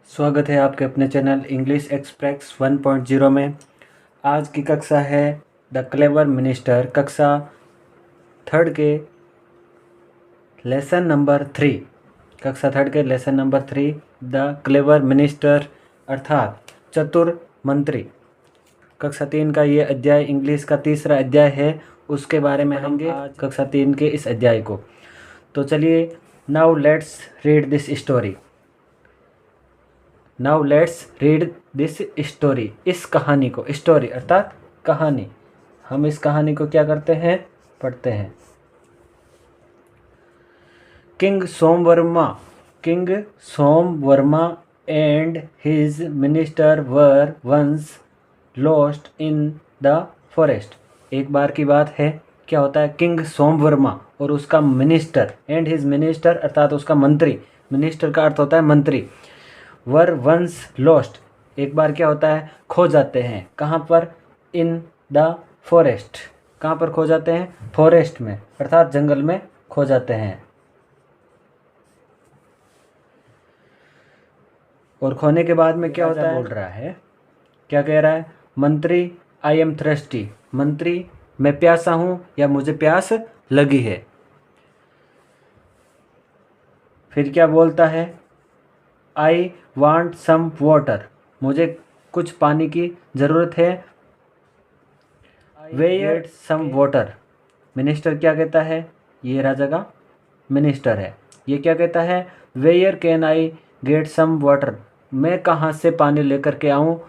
स्वागत है आपके अपने चैनल इंग्लिश एक्सप्रेस 1.0 में। आज की कक्षा है द क्लेवर मिनिस्टर, कक्षा थर्ड के लेसन नंबर 3। कक्षा थर्ड के lesson number 3 the clever minister अर्थात चतुर मंत्री। कक्षा 3 का ये अध्याय इंग्लिश का तीसरा अध्याय है, उसके बारे में हम आज कक्षा 3 के इस अध्याय को। तो चलिए, now let's read this story. Now let's read this story, इस कहानी को। स्टोरी अर्थात कहानी। हम इस कहानी को क्या करते हैं, पढ़ते हैं। King Somavarma and his minister were once lost in the forest. एक बार की बात है, क्या होता है, किंग सोमवर्मा और उसका मिनिस्टर एंड हिज मिनिस्टर अर्थात उसका मंत्री। मिनिस्टर का अर्थ होता है मंत्री। वर वंस लॉस्ट, एक बार क्या होता है, खो जाते हैं। कहाँ पर, इन द फॉरेस्ट। कहाँ पर खो जाते हैं, फॉरेस्ट में अर्थात जंगल में खो जाते हैं। और खोने के बाद में क्या होता है, बोल रहा है, क्या कह रहा है, मंत्री आई एम थ्रस्टी, मंत्री मैं प्यासा हूँ या मुझे प्यास लगी है। फिर क्या बोलता है, आई वांट सम वाटर, मुझे कुछ पानी की ज़रूरत है। वेयर सम वाटर, मिनिस्टर क्या कहता है, ये राजा का मिनिस्टर है, ये क्या कहता है, where can I get some water, मैं कहाँ से पानी लेकर के आऊँ।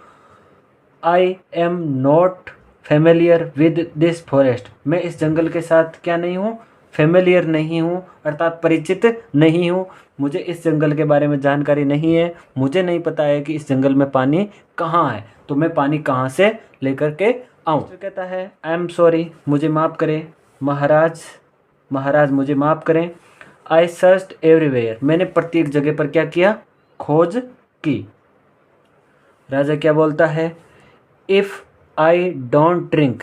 I am not familiar with this forest, मैं इस जंगल के साथ क्या नहीं हूँ, फेमिलियर नहीं हूँ अर्थात परिचित नहीं हूँ। मुझे इस जंगल के बारे में जानकारी नहीं है, मुझे नहीं पता है कि इस जंगल में पानी कहाँ है, तो मैं पानी कहाँ से लेकर के आऊँ। तो कहता है, आई एम सॉरी, मुझे माफ़ करें महाराज मुझे माफ़ करें। आई सर्च्ड एवरीवेयर, मैंने प्रत्येक जगह पर क्या किया, खोज की। राजा क्या बोलता है, if I don't drink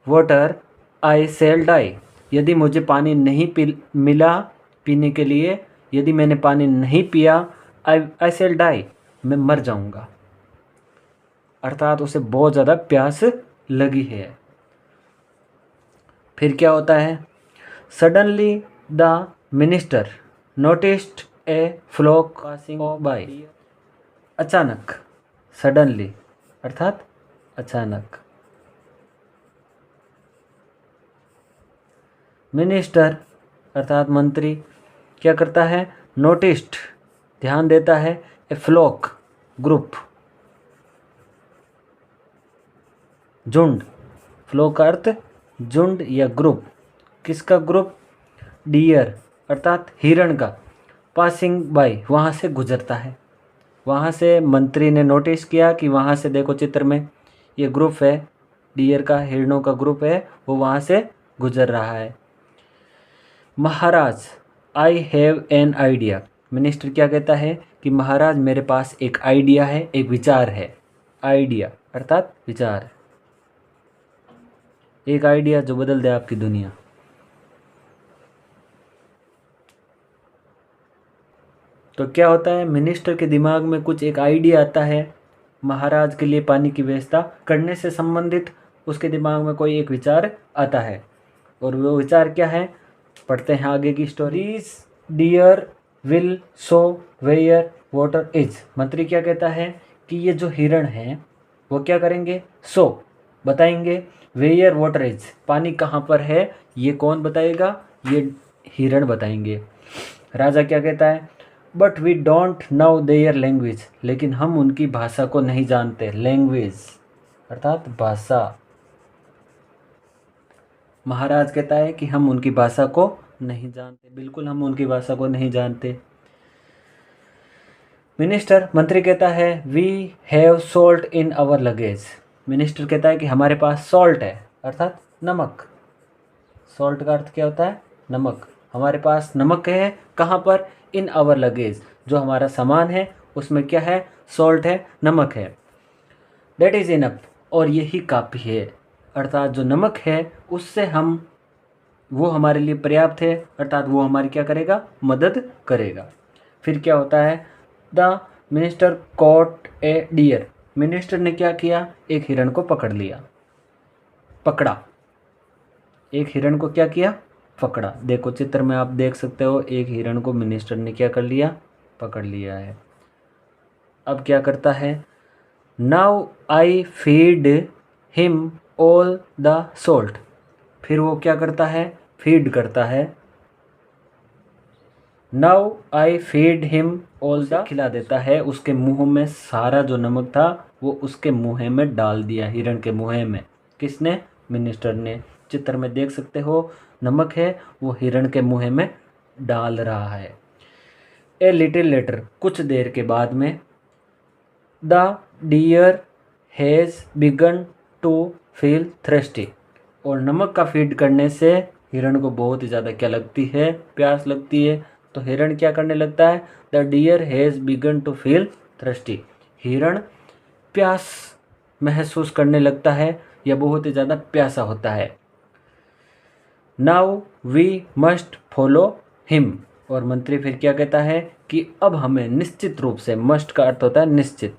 water I shall die, यदि मुझे पानी नहीं मिला पीने के लिए, यदि मैंने पानी नहीं पिया, आई शैल डाई, मैं मर जाऊंगा। अर्थात उसे बहुत ज़्यादा प्यास लगी है। फिर क्या होता है, suddenly the minister noticed a flock passing by, अचानक, सडनली अर्थात अचानक। मिनिस्टर अर्थात मंत्री क्या करता है, नोटिस्ड ध्यान देता है, ए फ्लॉक ग्रुप, झुंड, फ्लॉक का अर्थ झुंड या ग्रुप। किसका ग्रुप, डियर अर्थात हिरण का, पासिंग बाय वहाँ से गुजरता है। वहाँ से मंत्री ने नोटिस किया कि वहाँ से देखो चित्र में ये ग्रुप है, डियर का, हिरणों का ग्रुप है, वो वहाँ से गुजर रहा है। Maharaj I have an idea, minister क्या कहता है कि महाराज मेरे पास एक आइडिया है, एक विचार है। आइडिया अर्थात विचार, एक आइडिया जो बदल दे आपकी दुनिया। तो क्या होता है, मिनिस्टर के दिमाग में कुछ एक आइडिया आता है, महाराज के लिए पानी की व्यवस्था करने से संबंधित उसके दिमाग में कोई एक विचार आता है। और वो विचार क्या है, पढ़ते हैं आगे की story. This deer will show where water is, मंत्री क्या कहता है कि ये जो हिरण हैं वो क्या करेंगे, शो बताएंगे, वेयर वाटर इज पानी कहाँ पर है, ये कौन बताएगा, ये हिरण बताएंगे। राजा क्या कहता है, but we don't know their language, लेकिन हम उनकी भाषा को नहीं जानते। लैंग्वेज अर्थात भाषा। महाराज कहता है कि हम उनकी भाषा को नहीं जानते, बिल्कुल हम उनकी भाषा को नहीं जानते। मिनिस्टर मंत्री कहता है, we have salt in our luggage, minister कहता है कि हमारे पास सॉल्ट है अर्थात नमक। सॉल्ट का अर्थ क्या होता है, नमक। हमारे पास नमक है, कहाँ पर, इन आवर लगेज, जो हमारा सामान है उसमें क्या है, सॉल्ट है, नमक है। दैट इज़ इनफ, और यही काफ़ी है, अर्थात जो नमक है उससे हम, वो हमारे लिए पर्याप्त है, अर्थात वो हमारी क्या करेगा, मदद करेगा। फिर क्या होता है, the minister caught a deer, minister ने क्या किया, एक हिरण को पकड़ा। एक हिरण को क्या किया, पकड़ा। देखो चित्र में आप देख सकते हो, एक हिरण को मिनिस्टर ने क्या कर लिया, पकड़ लिया है। अब क्या करता है, now I feed him all the salt, फिर वो क्या करता है, फीड करता है। Now I feed him all the, खिला देता है, उसके मुंह में सारा जो नमक था वो उसके मुंह में डाल दिया, हिरण के मुंह में। किसने, मिनिस्टर ने। चित्र में देख सकते हो नमक है वो हिरण के मुंह में डाल रहा है। ए लिटिल लेटर, कुछ देर के बाद में, the deer has begun to feel thirsty, और नमक का फीड करने से हिरण को बहुत ही ज़्यादा क्या लगती है, प्यास लगती है। तो हिरण क्या करने लगता है, the deer has begun to feel thirsty, हिरण प्यास महसूस करने लगता है या बहुत ही ज़्यादा प्यासा होता है। Now we must follow him, और मंत्री फिर क्या कहता है कि अब हमें निश्चित रूप से, मस्ट का अर्थ होता है निश्चित,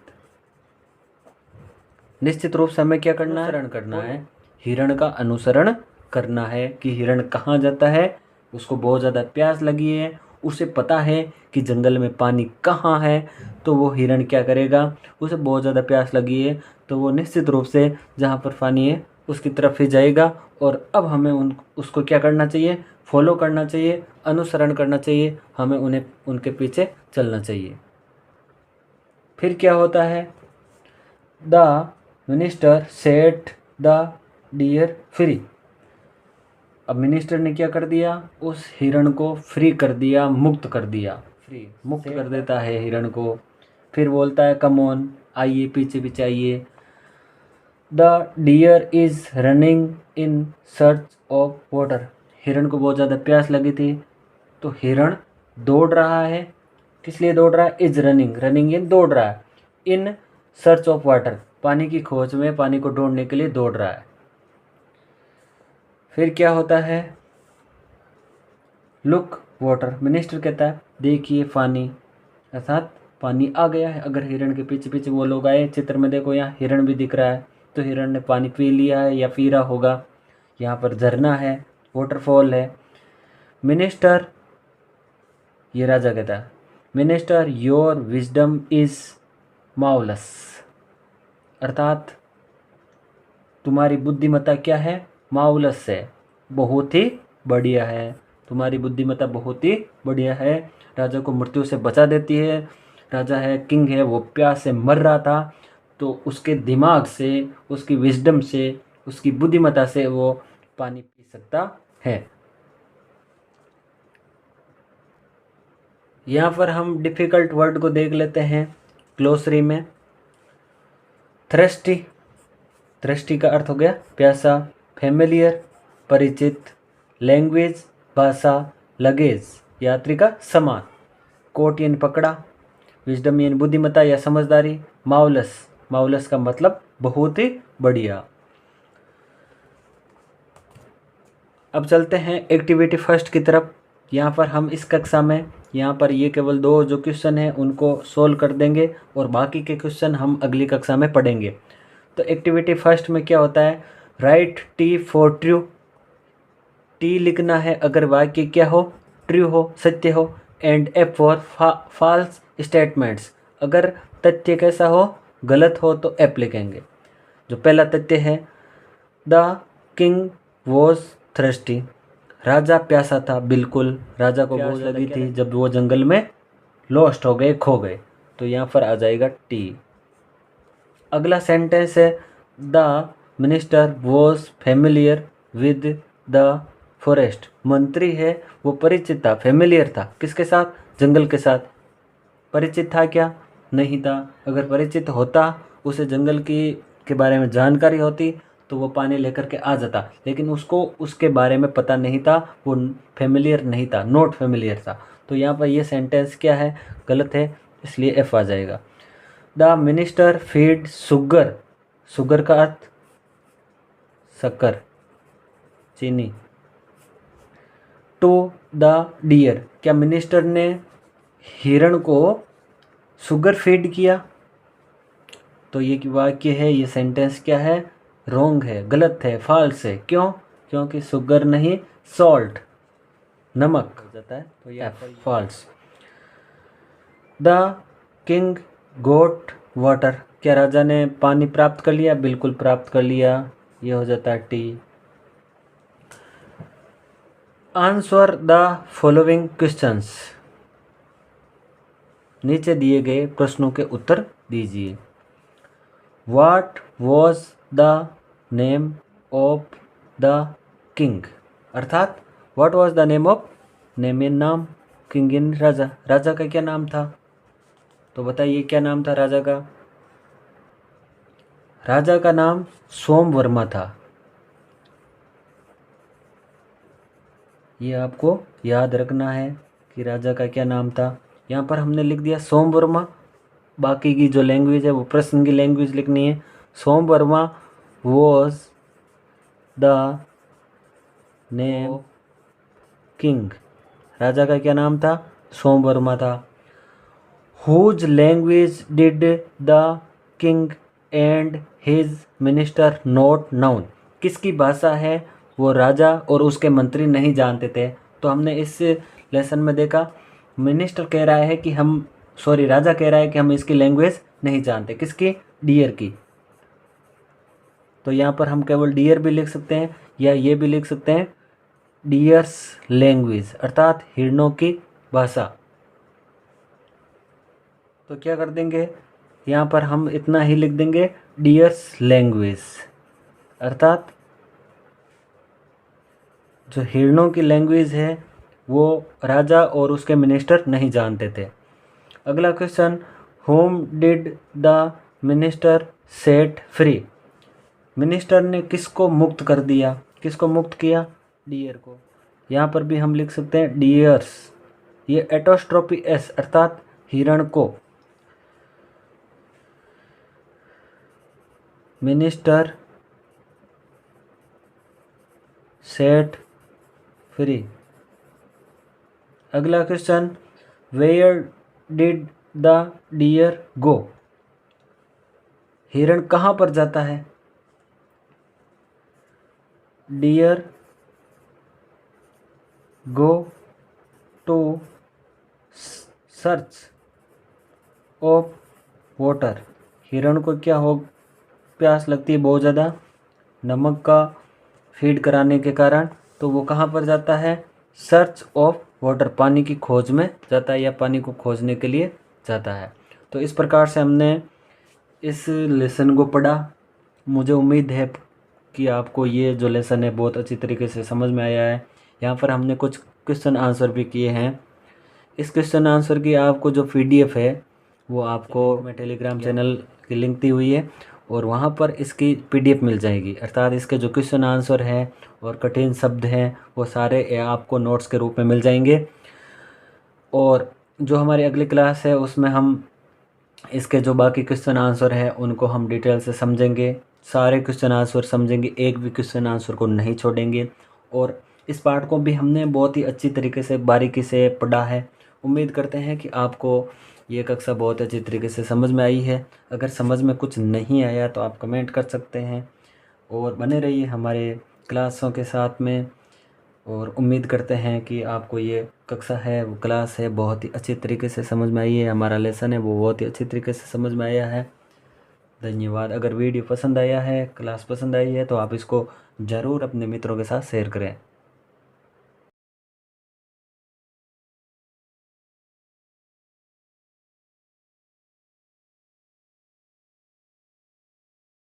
निश्चित रूप से हमें क्या करना है, अनुसरण करना है, हिरण का अनुसरण करना है कि हिरण कहाँ जाता है। उसको बहुत ज़्यादा प्यास लगी है, उसे पता है कि जंगल में पानी कहाँ है, तो वो हिरण क्या करेगा, उसे बहुत ज़्यादा प्यास लगी है तो वो निश्चित रूप से जहाँ पर पानी है उसकी तरफ ही जाएगा। और अब हमें उसको क्या करना चाहिए, फॉलो करना चाहिए, अनुसरण करना चाहिए, हमें उन्हें उनके पीछे चलना चाहिए। फिर क्या होता है, the minister set the deer free, अब मिनिस्टर ने क्या कर दिया, उस हिरण को फ्री कर दिया, मुक्त कर दिया, फ्री मुक्त कर देता है हिरण को। फिर बोलता है कम ऑन, आइए पीछे पीछे आइए। The deer is running in search of water, हिरण को बहुत ज़्यादा प्यास लगी थी तो हिरण दौड़ रहा है। किस लिए दौड़ रहा है, इज रनिंग, रनिंग इन दौड़ रहा है, इन सर्च ऑफ वाटर, पानी की खोज में, पानी को ढूंढने के लिए दौड़ रहा है। फिर क्या होता है, लुक वाटर, मिनिस्टर कहता है देखिए पानी, अर्थात पानी आ गया है। अगर हिरण के पीछे पीछे वो लोग आए, चित्र में देखो यहाँ हिरण भी दिख रहा है, तो हिरण ने पानी पी लिया है या पी रहा होगा। यहाँ पर झरना है, वाटरफॉल है। मिनिस्टर, ये राजा कहता है, मिनिस्टर योर विजडम इज माउलस, अर्थात तुम्हारी बुद्धिमत्ता क्या है, माउलस है, बहुत ही बढ़िया है, तुम्हारी बुद्धिमत्ता बहुत ही बढ़िया है। राजा को मृत्यु से बचा देती है। राजा है, किंग है, वो प्यास से मर रहा था तो उसके दिमाग से, उसकी विजडम से, उसकी बुद्धिमत्ता से वो पानी पी सकता है। यहाँ पर हम डिफ़िकल्ट वर्ड को देख लेते हैं ग्लोसरी में। थ्रस्टी, थ्रस्टी का अर्थ हो गया प्यासा। फैमिलियर, परिचित। लैंग्वेज, भाषा। लगेज, यात्री का सामान। कोट यानी पकड़ा। विजडम यानी बुद्धिमत्ता या समझदारी। माउलस, माउलस का मतलब बहुत ही बढ़िया। अब चलते हैं एक्टिविटी फर्स्ट की तरफ। यहाँ पर हम इस कक्षा में, यहाँ पर ये केवल 2 जो क्वेश्चन हैं उनको सोल्व कर देंगे और बाकी के क्वेश्चन हम अगली कक्षा में पढ़ेंगे। तो एक्टिविटी फर्स्ट में क्या होता है, right T for true. T लिखना है अगर वाक्य क्या हो, ट्रू हो, सत्य हो। And F for false statements, अगर तथ्य कैसा हो, गलत हो तो एफ लिखेंगे। जो पहला तथ्य है, द किंग वॉज थ्रस्टी, राजा प्यासा था, बिल्कुल राजा को भूख लगी थी जब वो जंगल में लॉस्ट हो गए, खो गए, तो यहाँ पर आ जाएगा टी। अगला सेंटेंस है, the minister was familiar with the forest, मंत्री है वो परिचित था, फेमिलियर था किसके साथ, जंगल के साथ। परिचित था क्या, नहीं था। अगर परिचित होता, उसे जंगल की के बारे में जानकारी होती तो वो पानी लेकर के आ जाता, लेकिन उसको उसके बारे में पता नहीं था, वो फेमिलियर नहीं था, नॉट फेमिलियर था। तो यहाँ पर ये सेंटेंस क्या है, गलत है, इसलिए एफ आ जाएगा। The minister feed sugar, sugar का अर्थ शक्कर, चीनी। टू द डियर, क्या मिनिस्टर ने हिरण को शुगर फीड किया। तो ये वाक्य है, ये सेंटेंस क्या है? रॉन्ग है, गलत है, फॉल्स है। क्यों? क्योंकि शुगर नहीं, सॉल्ट, नमक हो जाता है। तो ये false. The king got water, क्या राजा ने पानी प्राप्त कर लिया? बिल्कुल प्राप्त कर लिया, ये हो जाता है T. Answer the following questions, नीचे दिए गए प्रश्नों के उत्तर दीजिए। What was the name of the king, अर्थात what was the name of, name in नाम, किंग इन राजा, राजा का क्या नाम था? तो बताइए क्या नाम था राजा का? राजा का नाम सोमवर्मा था। ये आपको याद रखना है कि राजा का क्या नाम था। यहाँ पर हमने लिख दिया सोमवर्मा, बाकी की जो लैंग्वेज है वो प्रश्न की लैंग्वेज लिखनी है। Somavarma was the name king, राजा का क्या नाम था? सोमवर्मा था। Whose language did the king and his minister not known, किसकी भाषा है वो राजा और उसके मंत्री नहीं जानते थे। तो हमने इस लेसन में देखा, मिनिस्टर कह रहा है कि हम, सॉरी, राजा कह रहा है कि हम इसकी लैंग्वेज नहीं जानते। किसकी? डियर की। तो यहाँ पर हम केवल डियर भी लिख सकते हैं या ये भी लिख सकते हैं डियर्स लैंग्वेज, अर्थात हिरणों की भाषा। तो क्या कर देंगे, यहाँ पर हम इतना ही लिख देंगे डियर्स लैंग्वेज, अर्थात जो हिरणों की लैंग्वेज है वो राजा और उसके मिनिस्टर नहीं जानते थे। अगला question, home did the minister set free, minister ने किसको मुक्त कर दिया? किसको मुक्त किया? डियर को। यहाँ पर भी हम लिख सकते हैं डियर्स, ये एटोस्ट्रोफी एस, अर्थात हिरण को। Minister set free. अगला question, where did the deer go, हिरण कहाँ पर जाता है? Deer go to search of water, हिरण को क्या हो, प्यास लगती है बहुत ज़्यादा, नमक का फीड कराने के कारण। तो वो कहाँ पर जाता है? सर्च ऑफ वाटर, पानी की खोज में जाता है या पानी को खोजने के लिए जाता है। तो इस प्रकार से हमने इस लेसन को पढ़ा। मुझे उम्मीद है कि आपको ये जो लेसन है बहुत अच्छी तरीके से समझ में आया है। यहाँ पर हमने कुछ क्वेश्चन आंसर भी किए हैं। इस क्वेश्चन आंसर की आपको जो PDF है वो आपको मैं टेलीग्राम चैनल की लिंक दी हुई है और वहाँ पर इसकी PDF मिल जाएगी, अर्थात इसके जो क्वेश्चन आंसर हैं और कठिन शब्द हैं वो सारे आपको नोट्स के रूप में मिल जाएंगे। और जो हमारी अगली क्लास है उसमें हम इसके जो बाकी क्वेश्चन आंसर हैं उनको हम डिटेल से समझेंगे, सारे क्वेश्चन आंसर समझेंगे, एक भी क्वेश्चन आंसर को नहीं छोड़ेंगे। और इस पार्ट को भी हमने बहुत ही अच्छी तरीके से बारीकी से पढ़ा है। उम्मीद करते हैं कि आपको ये कक्षा बहुत अच्छी तरीके से समझ में आई है। अगर समझ में कुछ नहीं आया तो आप कमेंट कर सकते हैं और बने रहिए हमारे क्लासों के साथ में। और उम्मीद करते हैं कि आपको ये कक्षा है, वो क्लास है, बहुत ही अच्छी तरीके से समझ में आई है। हमारा लेसन है वो बहुत ही अच्छी तरीके से समझ में आया है। धन्यवाद। अगर वीडियो पसंद आया है, क्लास पसंद आई है तो आप इसको ज़रूर अपने मित्रों के साथ शेयर करें।